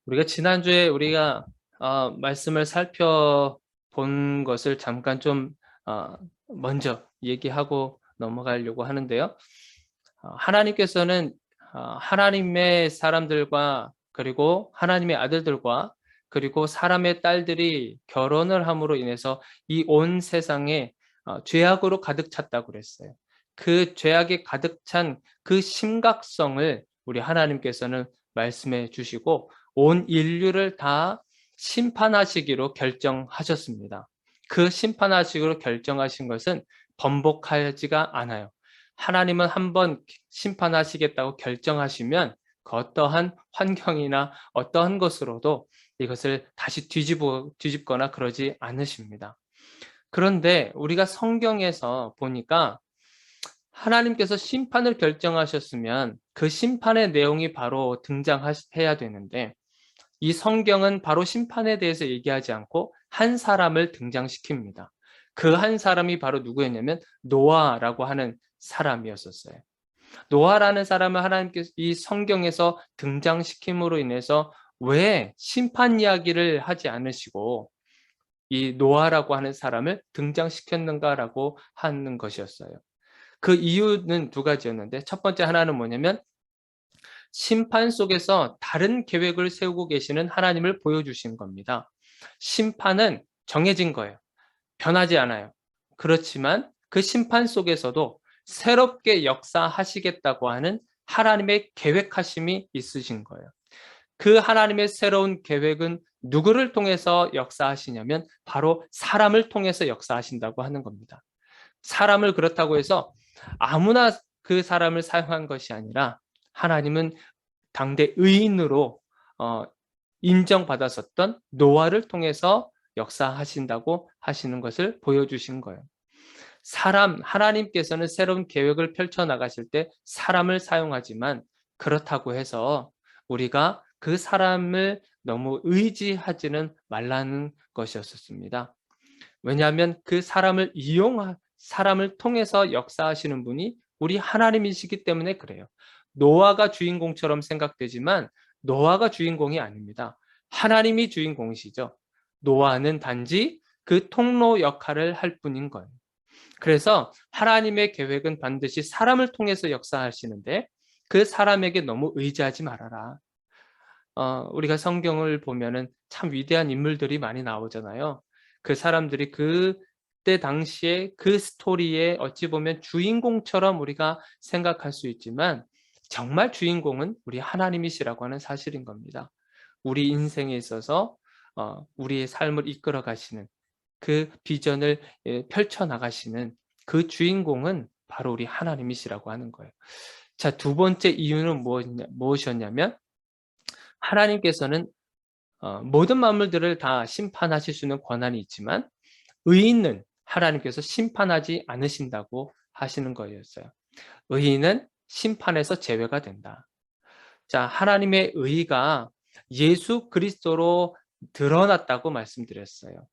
우리가 지난주에 말씀을 살펴본 것을 잠깐 좀 먼저 얘기하고 넘어가려고 하는데요. 하나님께서는 하나님의 사람들과 그리고 하나님의 아들들과 그리고 사람의 딸들이 결혼을 함으로 인해서 이 온 세상에 죄악으로 가득 찼다고 그랬어요. 그 죄악이 가득 찬 그 심각성을 우리 하나님께서는 말씀해 주시고 온 인류를 다 심판하시기로 결정하셨습니다. 그 심판하시기로 결정하신 것은 번복하지가 않아요. 하나님은 한번 심판하시겠다고 결정하시면 그 어떠한 환경이나 어떠한 것으로도 이것을 다시 뒤집거나 그러지 않으십니다. 그런데 우리가 성경에서 보니까 하나님께서 심판을 결정하셨으면 그 심판의 내용이 바로 등장해야 되는데 이 성경은 바로 심판에 대해서 얘기하지 않고 한 사람을 등장시킵니다. 그 한 사람이 바로 누구였냐면 노아라고 하는 사람이었었어요. 노아라는 사람을 하나님께서 이 성경에서 등장시킴으로 인해서 왜 심판 이야기를 하지 않으시고 이 노아라고 하는 사람을 등장시켰는가라고 하는 것이었어요. 그 이유는 두 가지였는데 첫 번째 하나는 뭐냐면 심판 속에서 다른 계획을 세우고 계시는 하나님을 보여주신 겁니다. 심판은 정해진 거예요. 변하지 않아요. 그렇지만 그 심판 속에서도 새롭게 역사하시겠다고 하는 하나님의 계획하심이 있으신 거예요. 그 하나님의 새로운 계획은 누구를 통해서 역사하시냐면 바로 사람을 통해서 역사하신다고 하는 겁니다. 사람을 그렇다고 해서 아무나 그 사람을 사용한 것이 아니라 하나님은 당대 의인으로 인정받았었던 노아를 통해서 역사하신다고 하시는 것을 보여주신 거예요. 하나님께서는 새로운 계획을 펼쳐나가실 때 사람을 사용하지만 그렇다고 해서 우리가 그 사람을 너무 의지하지는 말라는 것이었습니다. 왜냐하면 그 사람을 통해서 역사하시는 분이 우리 하나님이시기 때문에 그래요. 노아가 주인공처럼 생각되지만 노아가 주인공이 아닙니다. 하나님이 주인공이시죠. 노아는 단지 그 통로 역할을 할 뿐인 거예요. 그래서 하나님의 계획은 반드시 사람을 통해서 역사하시는데 그 사람에게 너무 의지하지 말아라. 우리가 성경을 보면은 참 위대한 인물들이 많이 나오잖아요. 그 사람들이 그때 당시에 그 스토리에 어찌 보면 주인공처럼 우리가 생각할 수 있지만 정말 주인공은 우리 하나님이시라고 하는 사실인 겁니다. 우리 인생에 있어서 우리의 삶을 이끌어 가시는 그 비전을 펼쳐 나가시는 그 주인공은 바로 우리 하나님이시라고 하는 거예요. 자, 두 번째 이유는 무엇이었냐면 하나님께서는 모든 만물들을 다 심판하실 수 있는 권한이 있지만 의인은 하나님께서 심판하지 않으신다고 하시는 거였어요. 의인은 심판에서 제외가 된다. 자, 하나님의 의가 예수 그리스도로 드러났다고 말씀드렸어요.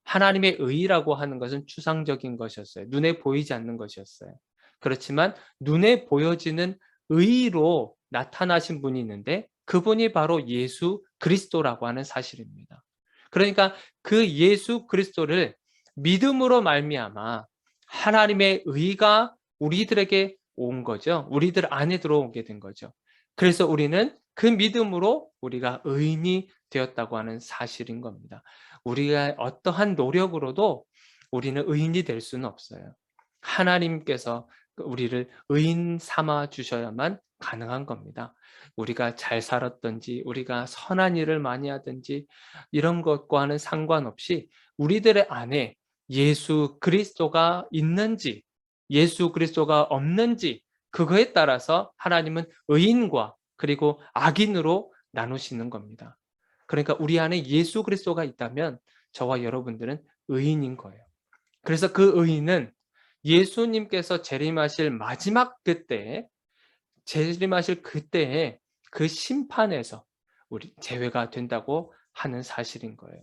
하나님의 의라고 하는 것은 추상적인 것이었어요. 눈에 보이지 않는 것이었어요. 그렇지만 눈에 보여지는 의로 나타나신 분이 있는데 그분이 바로 예수 그리스도라고 하는 사실입니다. 그러니까 그 예수 그리스도를 믿음으로 말미암아 하나님의 의가 우리들에게 온 거죠. 우리들 안에 들어오게 된 거죠. 그래서 우리는 그 믿음으로 우리가 의인이 되었다고 하는 사실인 겁니다. 우리가 어떠한 노력으로도 우리는 의인이 될 수는 없어요. 하나님께서 우리를 의인 삼아 주셔야만 가능한 겁니다. 우리가 잘 살았든지 우리가 선한 일을 많이 하든지 이런 것과는 상관없이 우리들의 안에 예수 그리스도가 있는지 예수 그리스도가 없는지 그거에 따라서 하나님은 의인과 그리고 악인으로 나누시는 겁니다. 그러니까 우리 안에 예수 그리스도가 있다면 저와 여러분들은 의인인 거예요. 그래서 그 의인은 예수님께서 재림하실 마지막 그때에 재림하실 그때에 그 심판에서 우리 제외가 된다고 하는 사실인 거예요.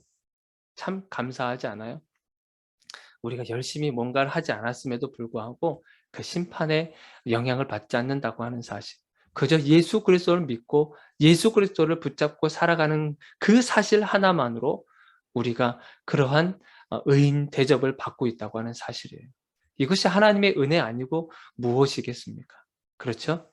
참 감사하지 않아요? 우리가 열심히 뭔가를 하지 않았음에도 불구하고 그 심판에 영향을 받지 않는다고 하는 사실. 그저 예수 그리스도를 믿고 예수 그리스도를 붙잡고 살아가는 그 사실 하나만으로 우리가 그러한 의인 대접을 받고 있다고 하는 사실이에요. 이것이 하나님의 은혜 아니고 무엇이겠습니까? 그렇죠?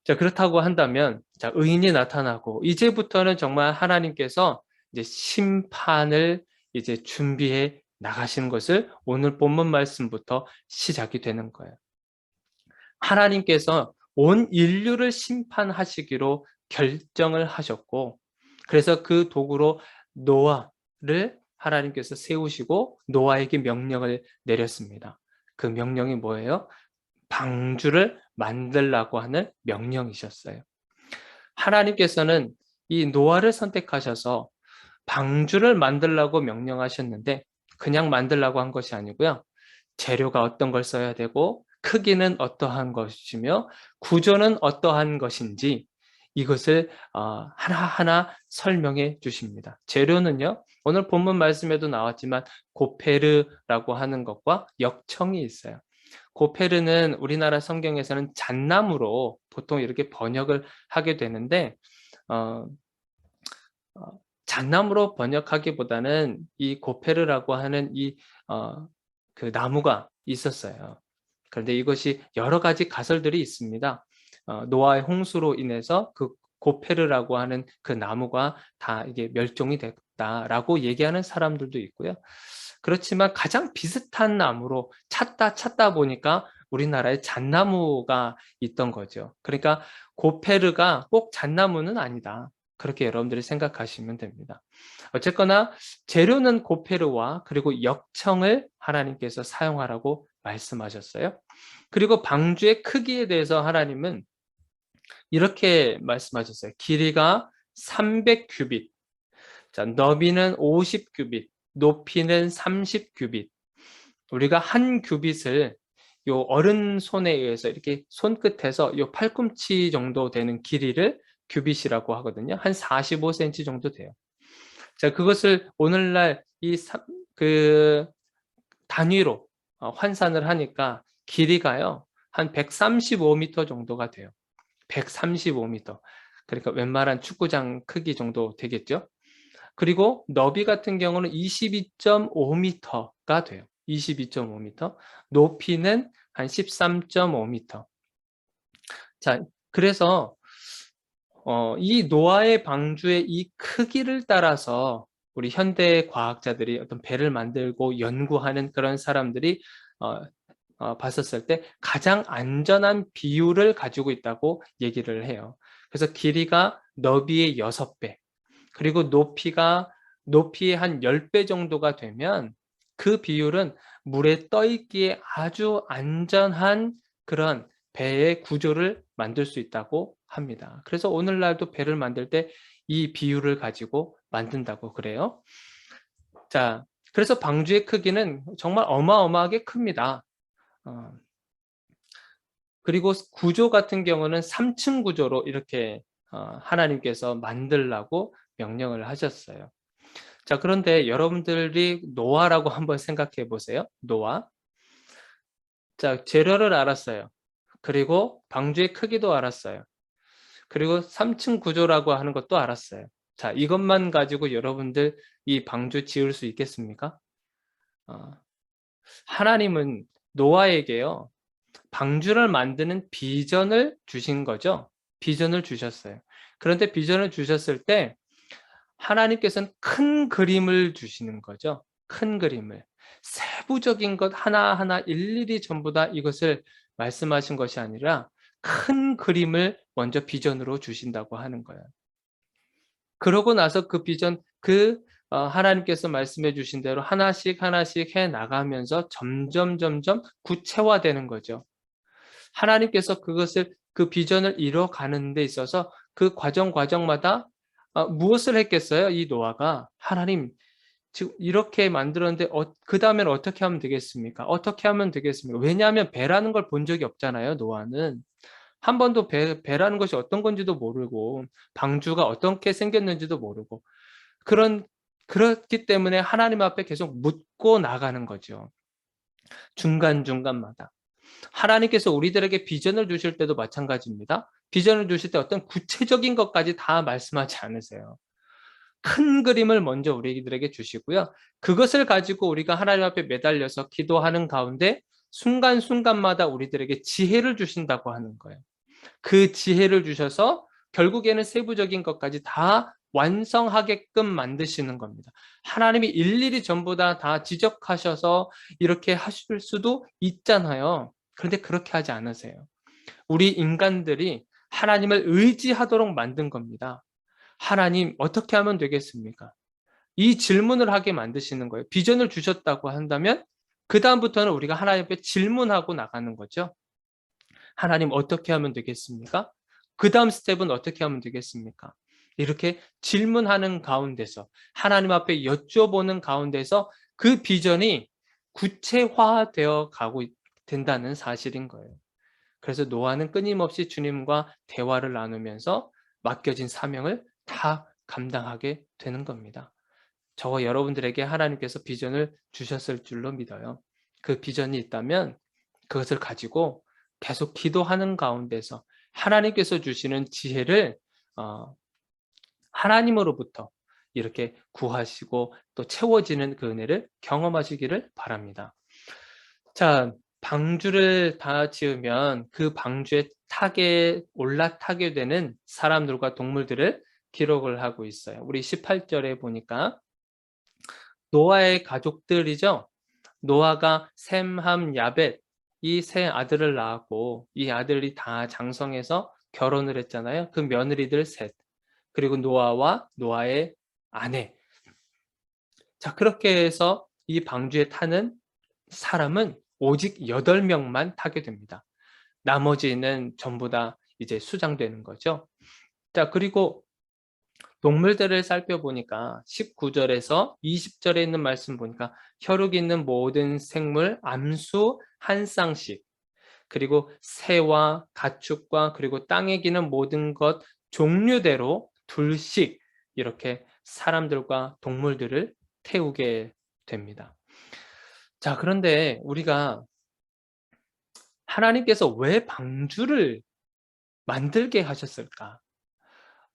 자, 그렇다고 한다면, 자, 의인이 나타나고, 이제부터는 정말 하나님께서 이제 심판을 이제 준비해 나가시는 것을 오늘 본문 말씀부터 시작이 되는 거예요. 하나님께서 온 인류를 심판하시기로 결정을 하셨고, 그래서 그 도구로 노아를 하나님께서 세우시고 노아에게 명령을 내렸습니다. 그 명령이 뭐예요? 방주를 만들라고 하는 명령이셨어요. 하나님께서는 이 노아를 선택하셔서 방주를 만들라고 명령하셨는데 그냥 만들라고 한 것이 아니고요. 재료가 어떤 걸 써야 되고 크기는 어떠한 것이며 구조는 어떠한 것인지 이것을 하나하나 설명해 주십니다. 재료는요. 오늘 본문 말씀에도 나왔지만 고페르라고 하는 것과 역청이 있어요. 고페르는 우리나라 성경에서는 잣나무로 보통 이렇게 번역을 하게 되는데 어, 잣나무로 번역하기보다는 이 고페르라고 하는 그 나무가 있었어요. 그런데 이것이 여러 가지 가설들이 있습니다. 노아의 홍수로 인해서 그 고페르라고 하는 그 나무가 다 이게 멸종이 됐다라고 얘기하는 사람들도 있고요. 그렇지만 가장 비슷한 나무로 찾다 보니까 우리나라에 잣나무가 있던 거죠. 그러니까 고페르가 꼭 잣나무는 아니다. 그렇게 여러분들이 생각하시면 됩니다. 어쨌거나 재료는 고페르와 그리고 역청을 하나님께서 사용하라고 말씀하셨어요. 그리고 방주의 크기에 대해서 하나님은 이렇게 말씀하셨어요. 길이가 300규빗, 자, 너비는 50규빗, 높이는 30규빗. 우리가 한 규빗을 요 어른 손에 의해서 이렇게 손끝에서 요 팔꿈치 정도 되는 길이를 규빗이라고 하거든요. 한 45cm 정도 돼요. 자, 그것을 오늘날 그 단위로 환산을 하니까 길이가요. 한 135m 정도가 돼요. 135m. 그러니까 웬만한 축구장 크기 정도 되겠죠. 그리고 너비 같은 경우는 22.5m가 돼요. 22.5m. 높이는 한 13.5m. 자, 그래서 이 노아의 방주의 이 크기를 따라서 우리 현대 과학자들이 어떤 배를 만들고 연구하는 그런 사람들이 봤었을 때 가장 안전한 비율을 가지고 있다고 얘기를 해요. 그래서 길이가 너비의 6배, 그리고 높이의 한 10배 정도가 되면 그 비율은 물에 떠 있기에 아주 안전한 그런 배의 구조를 만들 수 있다고 합니다. 그래서 오늘날도 배를 만들 때 이 비율을 가지고 만든다고 그래요. 자, 그래서 방주의 크기는 정말 어마어마하게 큽니다. 어, 그리고 구조 같은 경우는 3층 구조로 이렇게 하나님께서 만들라고 명령을 하셨어요. 자, 그런데 여러분들이 노아라고 한번 생각해 보세요. 노아. 자, 재료를 알았어요. 그리고 방주의 크기도 알았어요. 그리고 3층 구조라고 하는 것도 알았어요. 자, 이것만 가지고 여러분들 이 방주 지을 수 있겠습니까? 어, 하나님은 노아에게요, 방주를 만드는 비전을 주신 거죠. 비전을 주셨어요. 그런데 비전을 주셨을 때 하나님께서는 큰 그림을 주시는 거죠. 큰 그림을. 세부적인 것 하나하나 일일이 전부 다 이것을 말씀하신 것이 아니라 큰 그림을 먼저 비전으로 주신다고 하는 거예요. 그러고 나서 그 비전, 하나님께서 말씀해 주신 대로 하나씩 하나씩 해 나가면서 점점 구체화되는 거죠. 하나님께서 그 비전을 이뤄가는 데 있어서 그 과정마다 무엇을 했겠어요? 이 노아가 하나님 지금 이렇게 만들었는데 그 다음엔 어떻게 하면 되겠습니까? 어떻게 하면 되겠습니까? 왜냐하면 배라는 걸 본 적이 없잖아요. 노아는 한 번도 배라는 것이 어떤 건지도 모르고 방주가 어떻게 생겼는지도 모르고 그렇기 때문에 하나님 앞에 계속 묻고 나가는 거죠. 중간중간마다. 하나님께서 우리들에게 비전을 주실 때도 마찬가지입니다. 비전을 주실 때 어떤 구체적인 것까지 다 말씀하지 않으세요. 큰 그림을 먼저 우리들에게 주시고요. 그것을 가지고 우리가 하나님 앞에 매달려서 기도하는 가운데 순간순간마다 우리들에게 지혜를 주신다고 하는 거예요. 그 지혜를 주셔서 결국에는 세부적인 것까지 다 완성하게끔 만드시는 겁니다. 하나님이 일일이 전부 다 지적하셔서 이렇게 하실 수도 있잖아요. 그런데 그렇게 하지 않으세요. 우리 인간들이 하나님을 의지하도록 만든 겁니다. 하나님 어떻게 하면 되겠습니까? 이 질문을 하게 만드시는 거예요. 비전을 주셨다고 한다면 그다음부터는 우리가 하나님 앞에 질문하고 나가는 거죠. 하나님 어떻게 하면 되겠습니까? 그다음 스텝은 어떻게 하면 되겠습니까? 이렇게 질문하는 가운데서 하나님 앞에 여쭤보는 가운데서 그 비전이 구체화되어 가고 된다는 사실인 거예요. 그래서 노아는 끊임없이 주님과 대화를 나누면서 맡겨진 사명을 다 감당하게 되는 겁니다. 저와 여러분들에게 하나님께서 비전을 주셨을 줄로 믿어요. 그 비전이 있다면 그것을 가지고 계속 기도하는 가운데서 하나님께서 주시는 지혜를 하나님으로부터 이렇게 구하시고 또 채워지는 그 은혜를 경험하시기를 바랍니다. 자, 방주를 다 지으면 그 방주에 올라타게 되는 사람들과 동물들을 기록을 하고 있어요. 우리 18절에 보니까 노아의 가족들이죠. 노아가 셈, 함, 야벳 이 세 아들을 낳았고 이 아들이 다 장성해서 결혼을 했잖아요. 그 며느리들 셋, 그리고 노아와 노아의 아내. 자, 그렇게 해서 이 방주에 타는 사람은 오직 8명만 타게 됩니다. 나머지는 전부 다 이제 수장되는 거죠. 자, 그리고 동물들을 살펴보니까 19절에서 20절에 있는 말씀 보니까 혈육 있는 모든 생물 암수 한 쌍씩, 그리고 새와 가축과 그리고 땅에 기는 모든 것 종류대로 둘씩 이렇게 사람들과 동물들을 태우게 됩니다. 자, 그런데 우리가 하나님께서 왜 방주를 만들게 하셨을까?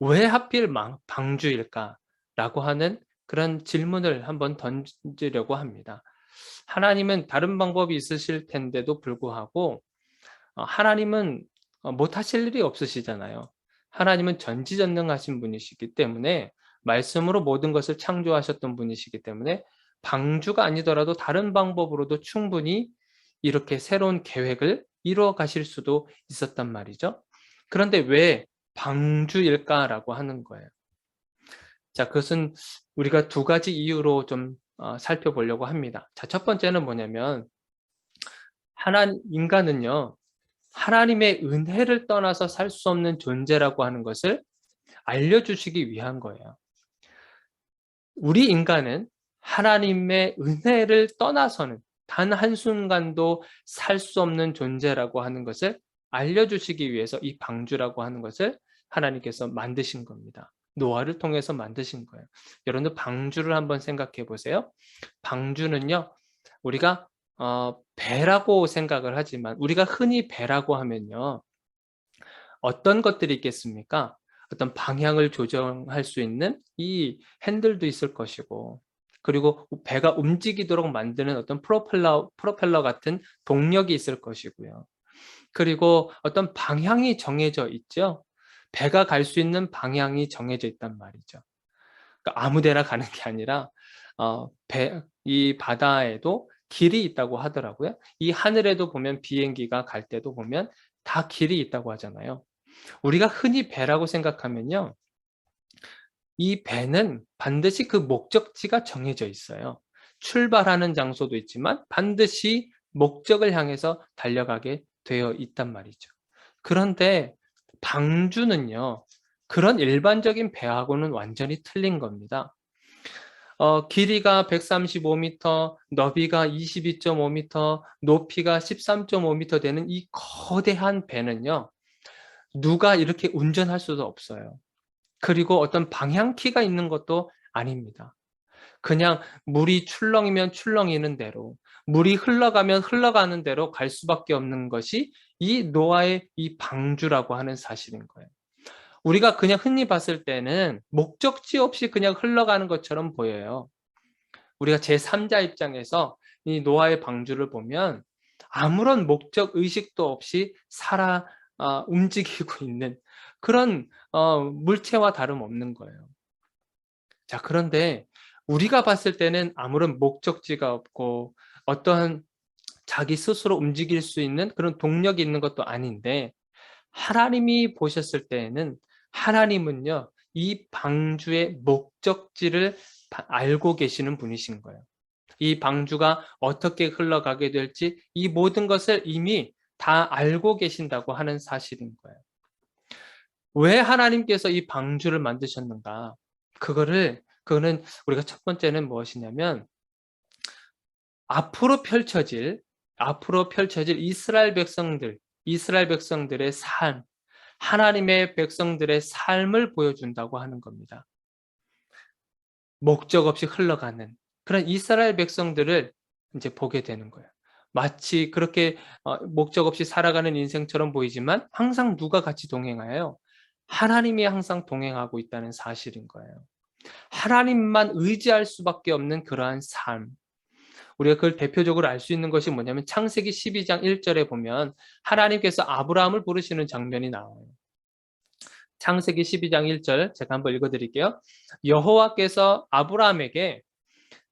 왜 하필 방주일까?라고 하는 그런 질문을 한번 던지려고 합니다. 하나님은 다른 방법이 있으실 텐데도 불구하고 하나님은 못하실 일이 없으시잖아요. 하나님은 전지전능하신 분이시기 때문에 말씀으로 모든 것을 창조하셨던 분이시기 때문에 방주가 아니더라도 다른 방법으로도 충분히 이렇게 새로운 계획을 이루어 가실 수도 있었단 말이죠. 그런데 왜 방주일까라고 하는 거예요. 자, 그것은 우리가 두 가지 이유로 좀 살펴보려고 합니다. 자, 첫 번째는 뭐냐면 인간은요, 하나님의 은혜를 떠나서 살 수 없는 존재라고 하는 것을 알려주시기 위한 거예요. 우리 인간은 하나님의 은혜를 떠나서는 단 한순간도 살 수 없는 존재라고 하는 것을 알려주시기 위해서 이 방주라고 하는 것을 하나님께서 만드신 겁니다. 노아를 통해서 만드신 거예요. 여러분들 방주를 한번 생각해 보세요. 방주는요, 우리가 배라고 생각을 하지만 우리가 흔히 배라고 하면요, 어떤 것들이 있겠습니까? 어떤 방향을 조정할 수 있는 이 핸들도 있을 것이고, 그리고 배가 움직이도록 만드는 어떤 프로펠러 같은 동력이 있을 것이고요. 그리고 어떤 방향이 정해져 있죠. 배가 갈 수 있는 방향이 정해져 있단 말이죠. 그러니까 아무 데나 가는 게 아니라 이 바다에도 길이 있다고 하더라고요. 이 하늘에도 보면 비행기가 갈 때도 보면 다 길이 있다고 하잖아요. 우리가 흔히 배라고 생각하면요, 이 배는 반드시 그 목적지가 정해져 있어요. 출발하는 장소도 있지만 반드시 목적을 향해서 달려가게 되어 있단 말이죠. 그런데 방주는요, 그런 일반적인 배하고는 완전히 틀린 겁니다. 길이가 135m, 너비가 22.5m, 높이가 13.5m 되는 이 거대한 배는요, 누가 이렇게 운전할 수도 없어요. 그리고 어떤 방향키가 있는 것도 아닙니다. 그냥 물이 출렁이면 출렁이는 대로, 물이 흘러가면 흘러가는 대로 갈 수밖에 없는 것이 이 노아의 이 방주라고 하는 사실인 거예요. 우리가 그냥 흔히 봤을 때는 목적지 없이 그냥 흘러가는 것처럼 보여요. 우리가 제3자 입장에서 이 노아의 방주를 보면 아무런 목적 의식도 없이 움직이고 있는 그런 물체와 다름없는 거예요. 자, 그런데 우리가 봤을 때는 아무런 목적지가 없고 어떠한 자기 스스로 움직일 수 있는 그런 동력이 있는 것도 아닌데, 하나님이 보셨을 때에는 하나님은요, 이 방주의 목적지를 알고 계시는 분이신 거예요. 이 방주가 어떻게 흘러가게 될지 이 모든 것을 이미 다 알고 계신다고 하는 사실인 거예요. 왜 하나님께서 이 방주를 만드셨는가? 그거는 우리가 첫 번째는 무엇이냐면, 앞으로 펼쳐질 이스라엘 백성들의 삶, 하나님의 백성들의 삶을 보여준다고 하는 겁니다. 목적 없이 흘러가는 그런 이스라엘 백성들을 이제 보게 되는 거예요. 마치 그렇게 목적 없이 살아가는 인생처럼 보이지만 항상 누가 같이 동행하여요? 하나님이 항상 동행하고 있다는 사실인 거예요. 하나님만 의지할 수밖에 없는 그러한 삶. 우리가 그걸 대표적으로 알 수 있는 것이 뭐냐면 창세기 12장 1절에 보면 하나님께서 아브라함을 부르시는 장면이 나와요. 창세기 12장 1절 제가 한번 읽어드릴게요. 여호와께서 아브라함에게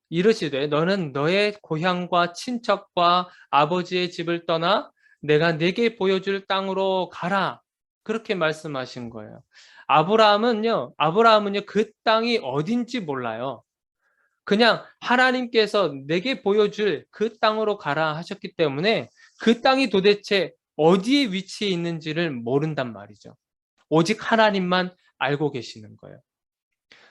이르시되 너는 너의 고향과 친척과 아버지의 집을 떠나 내가 네게 보여줄 땅으로 가라. 그렇게 말씀하신 거예요. 아브라함은요 그 땅이 어딘지 몰라요. 그냥 하나님께서 내게 보여줄 그 땅으로 가라 하셨기 때문에 그 땅이 도대체 어디에 위치해 있는지를 모른단 말이죠. 오직 하나님만 알고 계시는 거예요.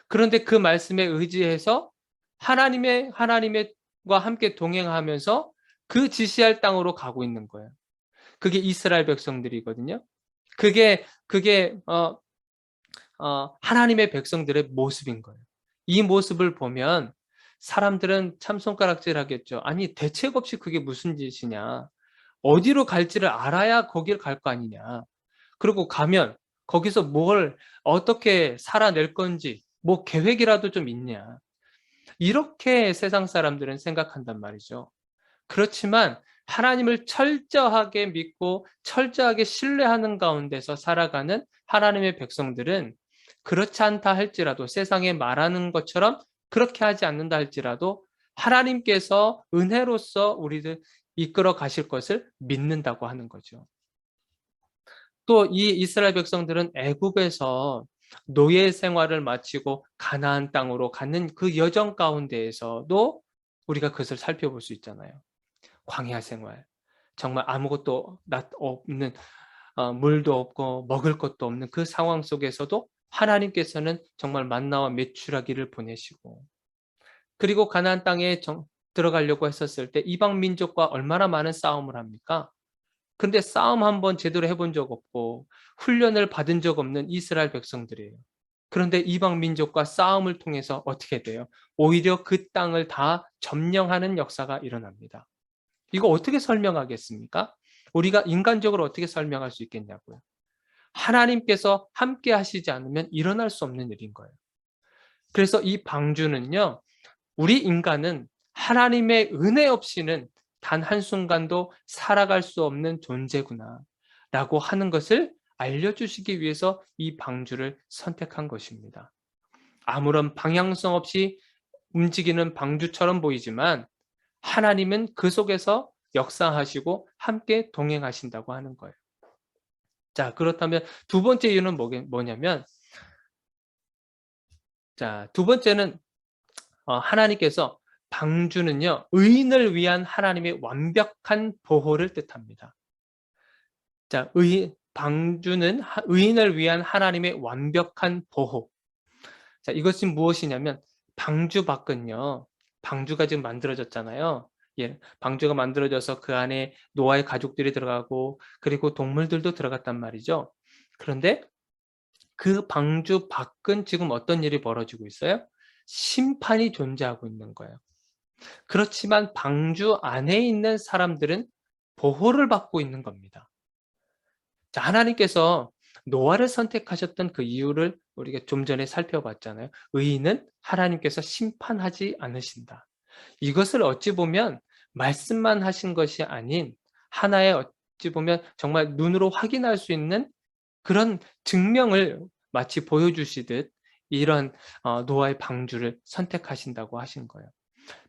그런데 그 말씀에 의지해서 하나님과 함께 동행하면서 그 지시할 땅으로 가고 있는 거예요. 그게 이스라엘 백성들이거든요. 그게 하나님의 백성들의 모습인 거예요. 이 모습을 보면 사람들은 참 손가락질하겠죠. 아니 대책 없이 그게 무슨 짓이냐. 어디로 갈지를 알아야 거길 갈 거 아니냐. 그리고 가면 거기서 뭘 어떻게 살아낼 건지 뭐 계획이라도 좀 있냐. 이렇게 세상 사람들은 생각한단 말이죠. 그렇지만 하나님을 철저하게 믿고 철저하게 신뢰하는 가운데서 살아가는 하나님의 백성들은 그렇지 않다 할지라도, 세상에 말하는 것처럼 그렇게 하지 않는다 할지라도 하나님께서 은혜로서 우리를 이끌어 가실 것을 믿는다고 하는 거죠. 또 이 이스라엘 백성들은 애굽에서 노예 생활을 마치고 가나안 땅으로 가는 그 여정 가운데에서도 우리가 그것을 살펴볼 수 있잖아요. 광야 생활. 정말 아무것도 없는, 물도 없고 먹을 것도 없는 그 상황 속에서도 하나님께서는 정말 만나와 메추라기를 보내시고, 그리고 가나안 땅에 들어가려고 했었을 때 이방 민족과 얼마나 많은 싸움을 합니까? 근데 싸움 한번 제대로 해본 적 없고 훈련을 받은 적 없는 이스라엘 백성들이에요. 그런데 이방 민족과 싸움을 통해서 어떻게 돼요? 오히려 그 땅을 다 점령하는 역사가 일어납니다. 이거 어떻게 설명하겠습니까? 우리가 인간적으로 어떻게 설명할 수 있겠냐고요. 하나님께서 함께 하시지 않으면 일어날 수 없는 일인 거예요. 그래서 이 방주는요, 우리 인간은 하나님의 은혜 없이는 단 한순간도 살아갈 수 없는 존재구나 라고 하는 것을 알려주시기 위해서 이 방주를 선택한 것입니다. 아무런 방향성 없이 움직이는 방주처럼 보이지만 하나님은 그 속에서 역사하시고 함께 동행하신다고 하는 거예요. 자, 그렇다면 두 번째 이유는 뭐냐면, 자, 두 번째는 하나님께서 방주는요, 의인을 위한 하나님의 완벽한 보호를 뜻합니다. 자, 방주는 의인을 위한 하나님의 완벽한 보호. 자, 이것은 무엇이냐면, 방주 밖은요, 방주가 지금 만들어졌잖아요. 예, 방주가 만들어져서 그 안에 노아의 가족들이 들어가고, 그리고 동물들도 들어갔단 말이죠. 그런데 그 방주 밖은 지금 어떤 일이 벌어지고 있어요? 심판이 존재하고 있는 거예요. 그렇지만 방주 안에 있는 사람들은 보호를 받고 있는 겁니다. 자, 하나님께서 노아를 선택하셨던 그 이유를 우리가 좀 전에 살펴봤잖아요. 의인은 하나님께서 심판하지 않으신다. 이것을 어찌 보면 말씀만 하신 것이 아닌 하나의 어찌 보면 정말 눈으로 확인할 수 있는 그런 증명을 마치 보여주시듯 이런 노아의 방주를 선택하신다고 하신 거예요.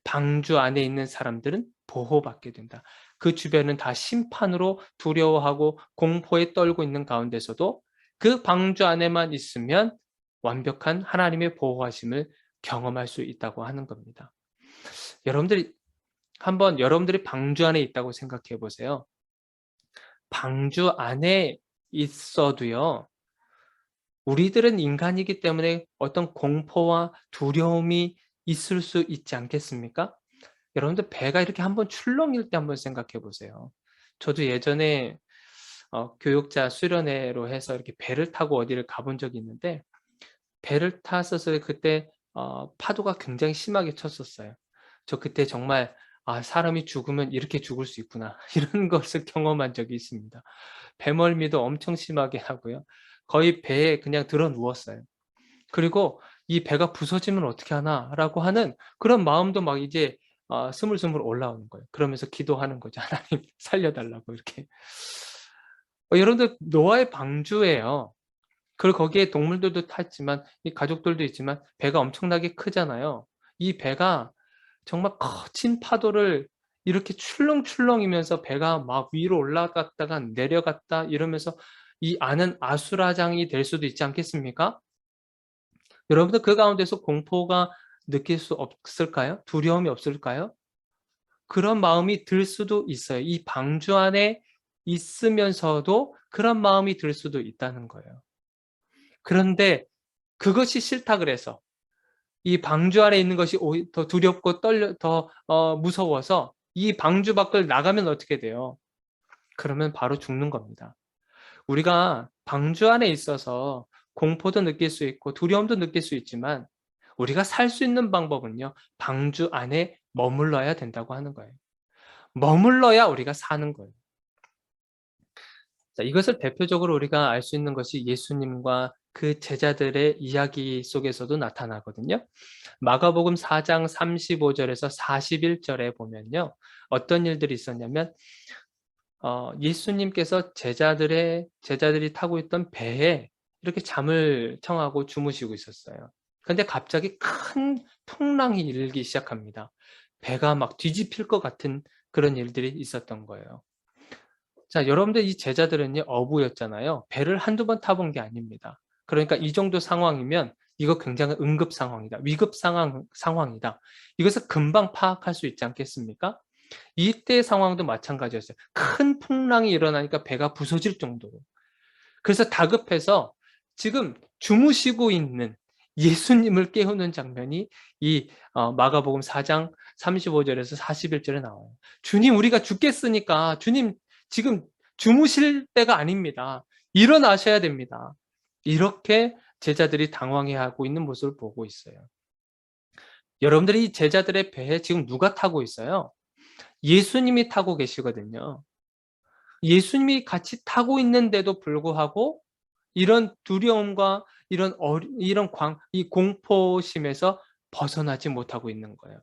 방주 안에 있는 사람들은 보호받게 된다. 그 주변은 다 심판으로 두려워하고 공포에 떨고 있는 가운데서도 그 방주 안에만 있으면 완벽한 하나님의 보호하심을 경험할 수 있다고 하는 겁니다. 여러분들이 한번 여러분들이 방주 안에 있다고 생각해 보세요. 방주 안에 있어도요, 우리들은 인간이기 때문에 어떤 공포와 두려움이 있을 수 있지 않겠습니까? 여러분들 배가 이렇게 한번 출렁일 때 한번 생각해 보세요. 저도 예전에 교육자 수련회로 해서 이렇게 배를 타고 어디를 가본 적이 있는데 배를 탔었어요. 그때 파도가 굉장히 심하게 쳤었어요. 저 그때 정말 '아 사람이 죽으면 이렇게 죽을 수 있구나.' 이런 것을 경험한 적이 있습니다. 배멀미도 엄청 심하게 하고요. 거의 배에 그냥 드러 누웠어요. 그리고 '이 배가 부서지면 어떻게 하나.'라고 하는 그런 마음도 막 이제 스물스물 올라오는 거예요. 그러면서 기도하는 거죠. '하나님 살려 달라고.' 이렇게. 여러분들 노아의 방주예요. 그리고 거기에 동물들도 탔지만 이 가족들도 있지만 배가 엄청나게 크잖아요. 이 배가 정말 거친 파도를 이렇게 출렁출렁이면서 배가 막 위로 올라갔다가 내려갔다 이러면서 이 안은 아수라장이 될 수도 있지 않겠습니까? 여러분들 그 가운데서 공포가 느낄 수 없을까요? 두려움이 없을까요? 그런 마음이 들 수도 있어요. 이 방주 안에 있으면서도 그런 마음이 들 수도 있다는 거예요. 그런데 그것이 싫다 그래서 이 방주 안에 있는 것이 더 두렵고 떨려 더 무서워서 이 방주 밖을 나가면 어떻게 돼요? 그러면 바로 죽는 겁니다. 우리가 방주 안에 있어서 공포도 느낄 수 있고 두려움도 느낄 수 있지만 우리가 살 수 있는 방법은요. 방주 안에 머물러야 된다고 하는 거예요. 머물러야 우리가 사는 거예요. 자, 이것을 대표적으로 우리가 알 수 있는 것이 예수님과 그 제자들의 이야기 속에서도 나타나거든요. 마가복음 4장 35절에서 41절에 보면요. 어떤 일들이 있었냐면 예수님께서 제자들이 타고 있던 배에 이렇게 잠을 청하고 주무시고 있었어요. 근데 갑자기 큰 풍랑이 일기 시작합니다. 배가 막 뒤집힐 것 같은 그런 일들이 있었던 거예요. 자, 여러분들 이 제자들은요, 어부였잖아요. 배를 한두 번 타본 게 아닙니다. 그러니까 이 정도 상황이면 이거 굉장히 응급 상황이다. 위급 상황이다. 이것을 금방 파악할 수 있지 않겠습니까? 이때 상황도 마찬가지였어요. 큰 풍랑이 일어나니까 배가 부서질 정도로. 그래서 다급해서 지금 주무시고 있는 예수님을 깨우는 장면이 이 마가복음 4장 35절에서 41절에 나와요. 주님, 우리가 죽겠으니까 주님 지금 주무실 때가 아닙니다. 일어나셔야 됩니다. 이렇게 제자들이 당황해하고 있는 모습을 보고 있어요. 여러분들이 이 제자들의 배에 지금 누가 타고 있어요? 예수님이 타고 계시거든요. 예수님이 같이 타고 있는데도 불구하고 이런 두려움과 이 공포심에서 벗어나지 못하고 있는 거예요.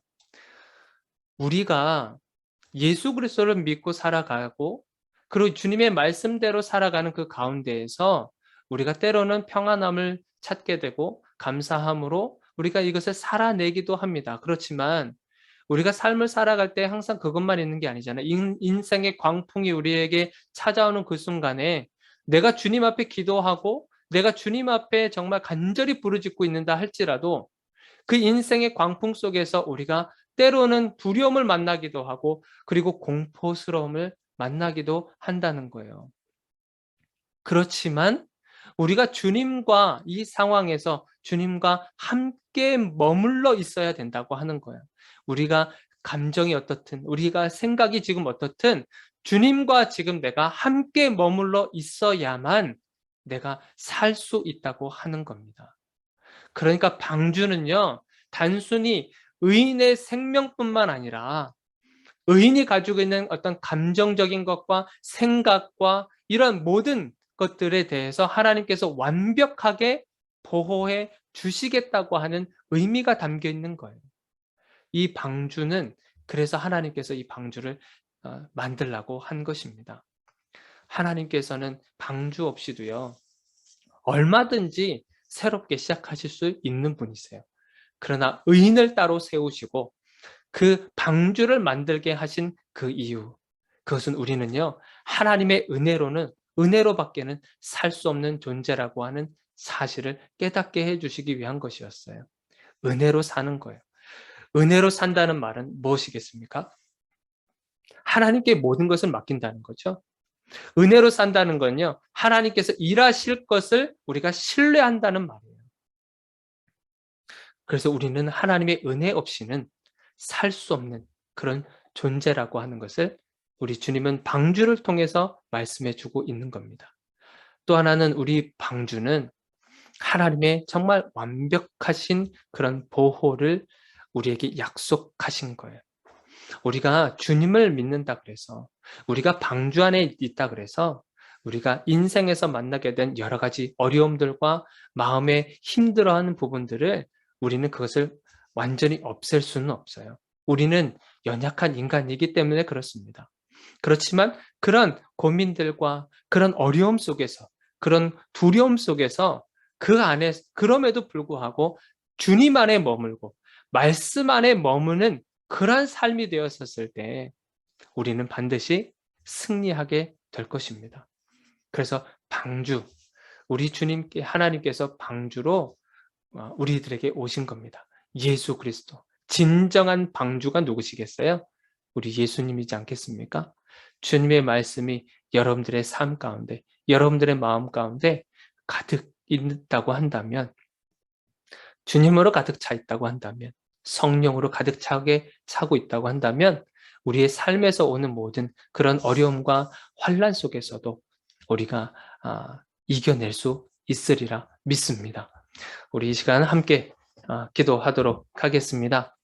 우리가 예수 그리스도를 믿고 살아가고 그리고 주님의 말씀대로 살아가는 그 가운데에서 우리가 때로는 평안함을 찾게 되고 감사함으로 우리가 이것을 살아내기도 합니다. 그렇지만 우리가 삶을 살아갈 때 항상 그것만 있는 게 아니잖아요. 인생의 광풍이 우리에게 찾아오는 그 순간에 내가 주님 앞에 기도하고 내가 주님 앞에 정말 간절히 부르짖고 있는다 할지라도 그 인생의 광풍 속에서 우리가 때로는 두려움을 만나기도 하고 그리고 공포스러움을 만나기도 한다는 거예요. 그렇지만 우리가 주님과 이 상황에서 주님과 함께 머물러 있어야 된다고 하는 거예요. 우리가 감정이 어떻든 우리가 생각이 지금 어떻든 주님과 지금 내가 함께 머물러 있어야만 내가 살 수 있다고 하는 겁니다. 그러니까 방주는요, 단순히 의인의 생명뿐만 아니라 의인이 가지고 있는 어떤 감정적인 것과 생각과 이런 모든 것들에 대해서 하나님께서 완벽하게 보호해 주시겠다고 하는 의미가 담겨 있는 거예요. 이 방주는 그래서 하나님께서 이 방주를 만들라고 한 것입니다. 하나님께서는 방주 없이도요, 얼마든지 새롭게 시작하실 수 있는 분이세요. 그러나 의인을 따로 세우시고 그 방주를 만들게 하신 그 이유, 그것은 우리는요, 하나님의 은혜로밖에는 살 수 없는 존재라고 하는 사실을 깨닫게 해주시기 위한 것이었어요. 은혜로 사는 거예요. 은혜로 산다는 말은 무엇이겠습니까? 하나님께 모든 것을 맡긴다는 거죠. 은혜로 산다는 건요, 하나님께서 일하실 것을 우리가 신뢰한다는 말이에요. 그래서 우리는 하나님의 은혜 없이는 살 수 없는 그런 존재라고 하는 것을 우리 주님은 방주를 통해서 말씀해 주고 있는 겁니다. 또 하나는 우리 방주는 하나님의 정말 완벽하신 그런 보호를 우리에게 약속하신 거예요. 우리가 주님을 믿는다 그래서, 우리가 방주 안에 있다 그래서 우리가 인생에서 만나게 된 여러 가지 어려움들과 마음에 힘들어하는 부분들을 우리는 그것을 완전히 없앨 수는 없어요. 우리는 연약한 인간이기 때문에 그렇습니다. 그렇지만 그런 고민들과 그런 어려움 속에서, 그런 두려움 속에서 그 안에 그럼에도 불구하고 주님 안에 머물고 말씀 안에 머무는 그러한 삶이 되었었을 때 우리는 반드시 승리하게 될 것입니다. 그래서 방주, 우리 주님께 하나님께서 방주로 우리들에게 오신 겁니다. 예수 그리스도. 진정한 방주가 누구시겠어요? 우리 예수님이지 않겠습니까? 주님의 말씀이 여러분들의 삶 가운데, 여러분들의 마음 가운데 가득 있다고 한다면, 주님으로 가득 차 있다고 한다면, 성령으로 가득 차게 차고 있다고 한다면 우리의 삶에서 오는 모든 그런 어려움과 환난 속에서도 우리가 이겨낼 수 있으리라 믿습니다. 우리 이 시간 함께 기도하도록 하겠습니다.